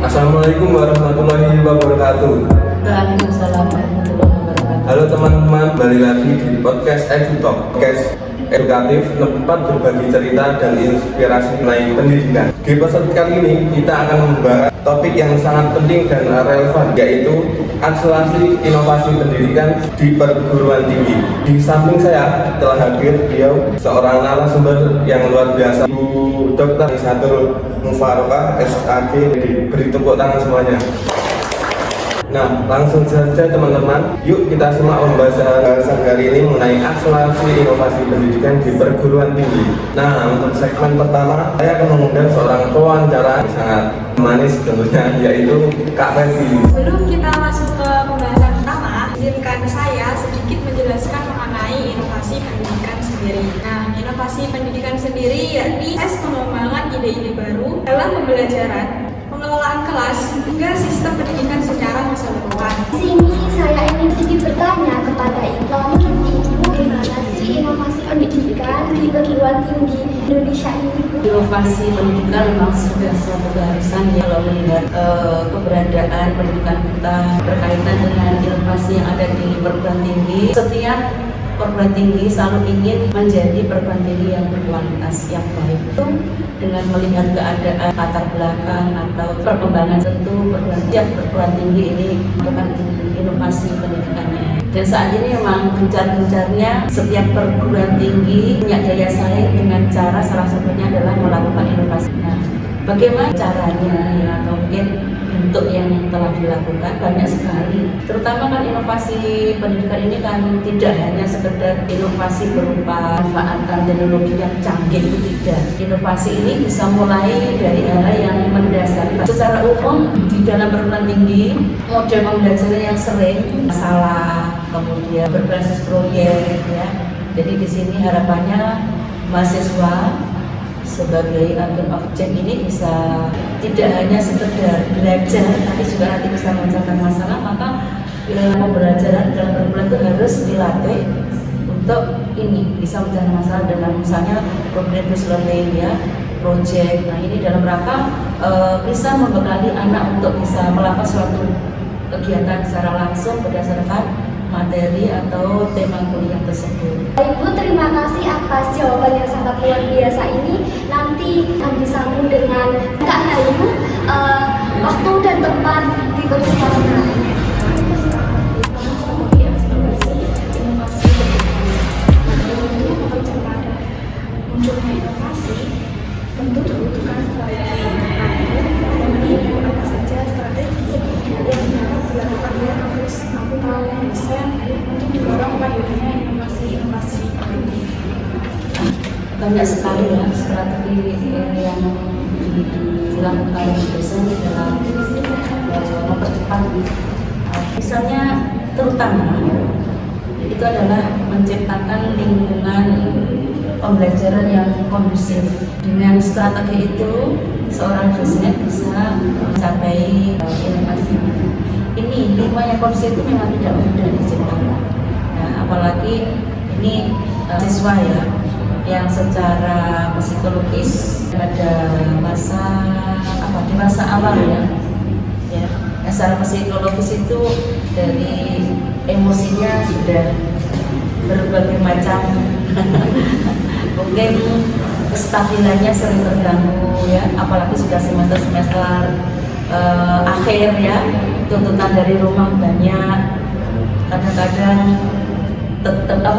Assalamualaikum warahmatullahi wabarakatuh. Waalaikumsalam warahmatullahi wabarakatuh. Halo teman-teman, balik lagi di podcast EduTalk, podcast edukatif tempat berbagi cerita dan inspirasi mengenai pendidikan. Di episode kali ini kita akan membahas topik yang sangat penting dan relevan, yaitu akselerasi inovasi pendidikan di perguruan tinggi. Di samping saya telah hadir beliau seorang narasumber yang luar biasa, Bu Dr. Isatul Mufarokah SAG. Beri tepuk tangan semuanya. Nah, langsung saja teman-teman, yuk kita simak pembahasan hari ini mengenai akselerasi inovasi pendidikan di perguruan tinggi. Nah, untuk segmen pertama, saya akan mengundang seorang pewawancara yang sangat manis tentunya, yaitu Kak Fevi. Sebelum kita masuk ke pembahasan pertama, izinkan saya sedikit menjelaskan mengenai inovasi pendidikan sendiri. Nah, inovasi pendidikan sendiri yakni proses pengembangan ide-ide baru dalam pembelajaran, pengelolaan kelas, hingga sistem pendidikan secara keseluruhan. Di sini saya ingin sedikit bertanya kepada Ibu, bagaimana sih inovasi pendidikan di perguruan tinggi Indonesia ini? Inovasi pendidikan memang sudah suatu keharusan ya, kalau melihat keberadaan pendidikan kita berkaitan dengan inovasi yang ada di perguruan tinggi. Setiap perguruan tinggi selalu ingin menjadi perguruan tinggi yang berkualitas, yang baik. Itu dengan melihat keadaan latar belakang atau perkembangan, tentu perguruan tinggi ini melakukan inovasi pendidikannya. Dan saat ini memang gencar-gencarnya setiap perguruan tinggi punya daya saing dengan cara salah satunya adalah melakukan inovasi. Nah, bagaimana caranya ya, atau mungkin bentuk yang telah dilakukan banyak sekali. Terutama kan inovasi pendidikan ini kan tidak hanya sekedar inovasi berupa manfaatkan teknologi yang canggih, itu tidak. Inovasi ini bisa mulai dari hal yang mendasar. Secara umum di dalam perguruan tinggi, model pembelajaran yang sering masalah, kemudian berbasis proyek ya. Jadi di sini harapannya mahasiswa sebagai agen objek ini bisa tidak hanya sekedar belajar, tapi juga nanti bisa menyelesaikan masalah. Maka pembelajaran dalam perguruan itu harus dilatih untuk ini bisa mencari masalah dengan misalnya problem-based learning ya, project. Nah, ini dalam rangka bisa membekali anak untuk bisa melakukan suatu kegiatan secara langsung berdasarkan materi atau tema kuliah tersebut. Ibu, terima kasih atas jawaban yang sangat luar biasa ini. Nanti akan disambung dengan Kak Hayu, waktu dan tempat dipersilakan. Munculnya inovasi tentu dibutuhkan strategi. Apa saja strategi yang dapat dilakukan oleh kampus atau dosen untuk mendorong hadirnya inovasi-inovasi pendidikan. Banyak sekali ya strategi yang dilakukan dosen dalam mempercepat. Misalnya terutama itu adalah menciptakan lingkungan pembelajaran yang kondusif. Dengan strategi itu seorang dosen bisa mencapai inovasi. Ini lingkungan yang kondusif itu memang tidak mudah diciptakan. Nah, apalagi ini siswa ya yang secara psikologis pada di masa awal ya, yang secara psikologis itu dari emosinya sudah berbagai macam mungkin kestabilannya sering terganggu ya, apalagi sudah semester akhir ya, tuntutan dari rumah banyak, kadang-kadang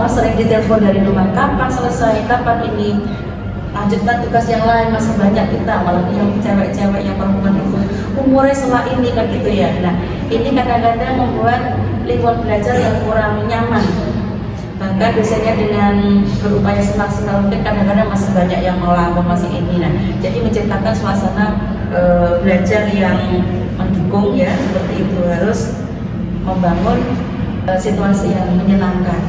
sering ditelepon dari rumah, kapan selesai, kapan ini lanjutkan tugas yang lain, masih banyak kita, malah yang cewek-cewek yang perempuan itu umurnya setelah ini kan gitu ya. Nah, ini kadang-kadang membuat lingkungan belajar yang kurang nyaman. Bahkan biasanya dengan berupaya semaksimal mungkin kadang-kadang masih banyak yang melapor masih ini. Nah, jadi menciptakan suasana belajar yang mendukung ya, seperti itu, harus membangun situasi yang menyenangkan.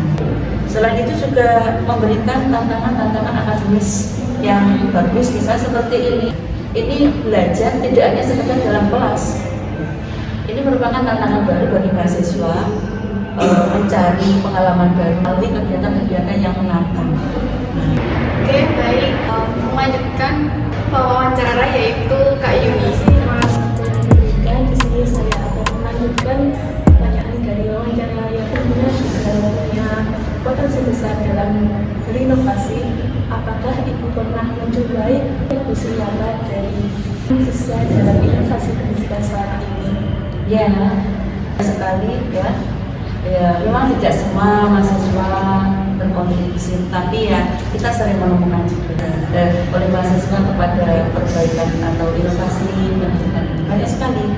Selain itu juga memberikan tantangan-tantangan akademis yang bagus, misalnya seperti ini. Ini belajar tidak hanya sekedar dalam kelas. Ini merupakan tantangan baru bagi mahasiswa mencari pengalaman baru melalui kegiatan-kegiatan yang menantang. Oke, baik. Melanjutkan wawancara yaitu Kak Yuni. Terima kasih. inovasi, apakah Ibu pernah mencobai kontribusi nyata dari siswa dalam inovasi pendidikan saat ini? Ya, sekali ya. Ya, memang tidak semua mahasiswa berkontribusi, tapi ya kita sering menemukan juga oleh mahasiswa kepada perbaikan atau inovasi pendidikan banyak sekali.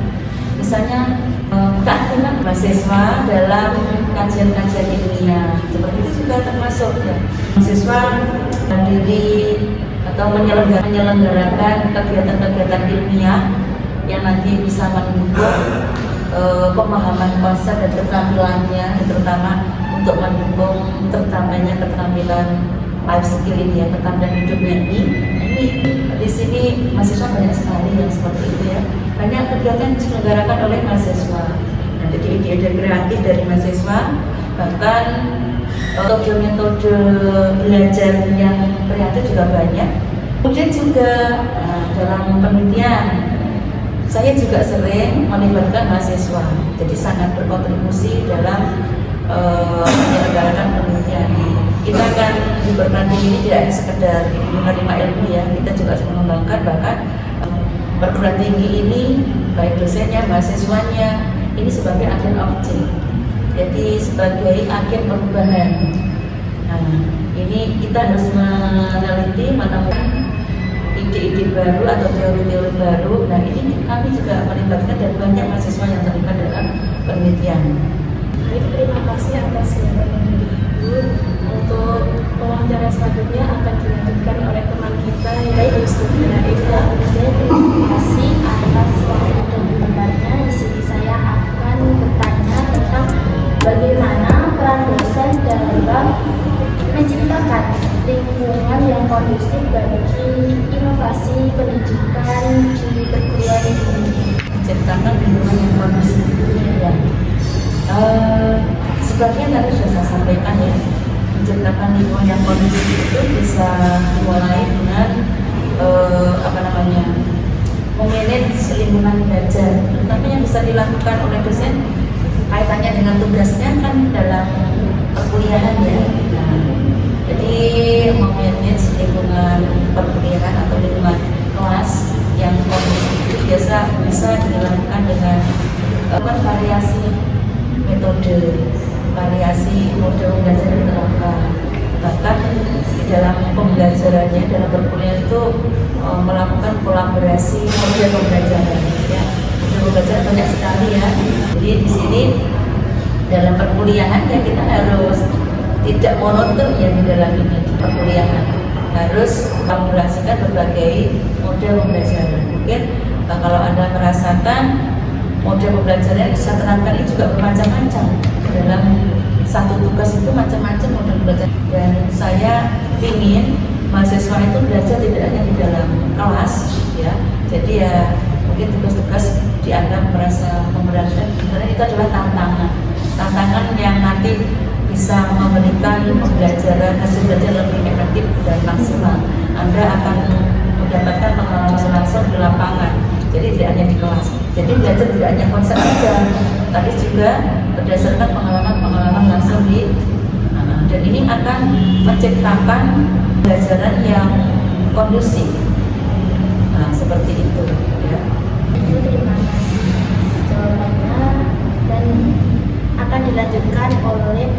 Misalnya keaktifan mahasiswa dalam kajian-kajian ilmiah, seperti itu juga termasuk ya. Mahasiswa mandiri atau menyelenggarakan kegiatan-kegiatan ilmiah yang nanti bisa mendukung pemahaman konsep dan keterampilannya, terutama untuk mendukung terutamanya keterampilan life skill ini ya, keterampilan hidupnya ini. Ini di sini mahasiswa banyak sekali yang seperti itu ya. Banyak kegiatan yang diselenggarakan oleh mahasiswa. Nah, jadi ide-ide kreatif dari mahasiswa, bahkan metode belajar yang kreatif juga banyak. Kemudian juga dalam penelitian saya juga sering melibatkan mahasiswa, jadi sangat berkontribusi dalam menyelenggarakan penelitian. Kita akan di perguruan tinggi ini tidak hanya sekedar menerima ilmu ya, kita juga harus mengembangkan, bahkan perguruan tinggi ini baik dosennya, mahasiswanya ini sebagai agen of change, jadi sebagai agen perubahan. Nah, ini kita harus meneliti, menemukan ide-ide baru atau teori-teori baru. Nah, ini kami juga melibatkan dan banyak mahasiswa yang terlibat dalam penelitian. Baik, terima kasih atas jawaban Ibu. Untuk wawancara selanjutnya akan dilanjutkan oleh teman kita yaitu Studina Eva. Terima kasih atas waktu dan tempatnya. Di sini saya akan bertanya tentang bagaimana peran dosen dalam menciptakan lingkungan yang kondusif bagi inovasi pendidikan di perguruan tinggi. Menciptakan lingkungan yang kondusif ya. Sebagian tadi sudah saya sampaikan ya, menciptakan lingkungan yang kondusif itu bisa dimulai dengan memanage lingkungan belajar, terutama yang bisa dilakukan oleh dosen kaitannya dengan tugasnya kan dalam perkuliahan ya. Nah, jadi memanage lingkungan perkuliahan atau lingkungan kelas yang kondusif itu biasa bisa dilakukan dengan variasi metode, variasi model belajar yang diterapkan. Bahkan di dalam pembelajarannya, dalam perkuliahan itu melakukan kolaborasi model pembelajaran ya. Model pembelajaran banyak sekali ya. Jadi di sini dalam perkuliahan ya kita harus tidak monoton ya di dalam ini perkuliahan, harus kolaborasikan berbagai model pembelajaran. Mungkin kalau Anda merasakan model pembelajaran yang bisa terapkan ini juga bermacam-macam. Dalam satu tugas itu macam-macam model belajar, dan saya ingin mahasiswa itu belajar tidak hanya di dalam kelas ya. Jadi ya mungkin tugas-tugas dianggap merasa memberatkan, sebenarnya itu adalah tantangan yang nanti bisa memberikan pembelajaran, hasil belajar lebih efektif dan maksimal. Anda akan mendapatkan pengalaman langsung di lapangan, jadi tidak hanya di kelas. Jadi belajar tidak hanya konsep saja, tapi juga berdasarkan pengalaman langsung di dan ini akan menciptakan pembelajaran yang kondusif. Nah, seperti itu ya. Terima kasih jawabannya, dan akan dilanjutkan oleh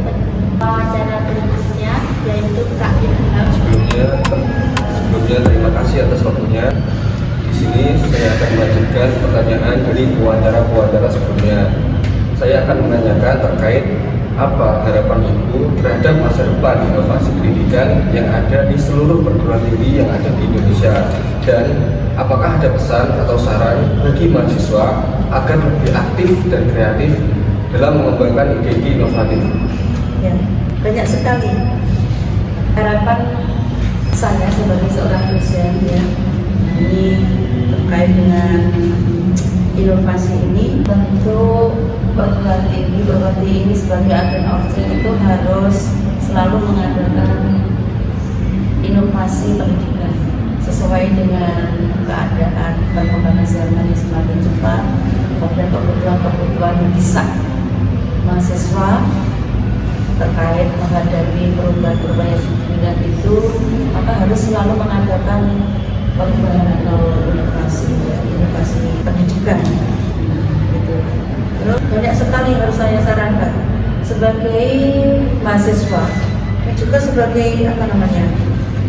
wawancara berikutnya yaitu Kak Ilham. Sebelumnya terima kasih atas waktunya. Di sini saya akan melanjutkan pertanyaan dari wawancara sebelumnya. Saya akan menanyakan terkait apa harapan Ibu terhadap masa depan inovasi pendidikan yang ada di seluruh perguruan tinggi yang ada di Indonesia, dan apakah ada pesan atau saran bagi mahasiswa agar lebih aktif dan kreatif dalam mengembangkan ide-ide inovatif. Ya, banyak sekali harapan saya sebagai seorang dosen ya, ini terkait dengan inovasi ini. Tentu perguruan tinggi ini sebagai agen of change itu harus selalu mengadakan inovasi pendidikan sesuai dengan keadaan perkembangan zaman yang semakin cepat, kemudian kebutuhan mendesak mahasiswa terkait menghadapi perubahan yang signifikan itu. pengembangan atau inovasi pendidikan. Gitu. Terus banyak sekali yang harus saya sarankan sebagai mahasiswa dan juga sebagai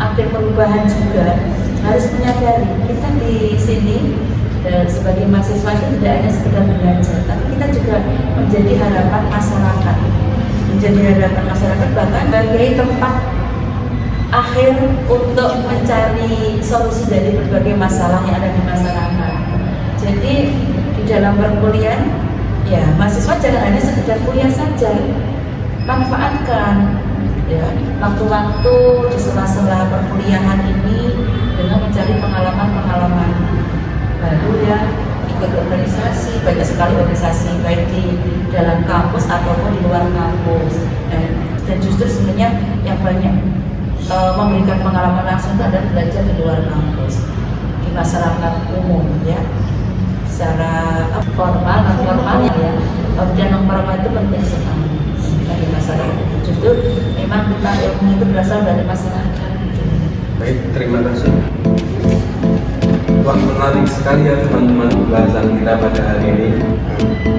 agen perubahan juga harus menyadari kita di sini sebagai mahasiswa itu tidak hanya sekedar belajar, tapi kita juga menjadi harapan masyarakat, bahkan sebagai tempat akhir untuk mencari solusi dari berbagai masalah yang ada di masyarakat. Jadi di dalam perkuliahan, ya mahasiswa jangan hanya sekedar kuliah saja, manfaatkan ya waktu-waktu di sela-sela perkuliahan ini dengan mencari pengalaman-pengalaman baru ya, ikut organisasi, banyak sekali organisasi baik di dalam kampus ataupun di luar kampus, dan justru sebenarnya yang banyak memberikan pengalaman langsung itu adalah belajar di luar kampus, di masyarakat umum ya, secara formal dan formal ya, dan non formal itu penting sekali di masyarakat. Justru memang kita ilmu itu berasal dari masyarakat. Baik, terima kasih. Wah, menarik sekali ya teman-teman pembahasan kita pada hari ini.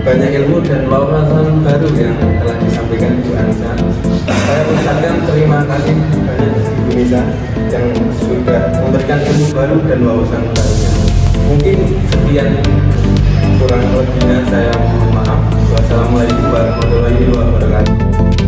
Banyak ilmu dan wawasan baru yang telah disampaikan Ibu Anissa. Saya ucapkan terima kasih banyak Ibu Nisa yang sudah memberikan ilmu baru dan wawasan barunya. Mungkin sekian, kurang lebihnya saya mohon maaf. Wassalamualaikum warahmatullahi wabarakatuh.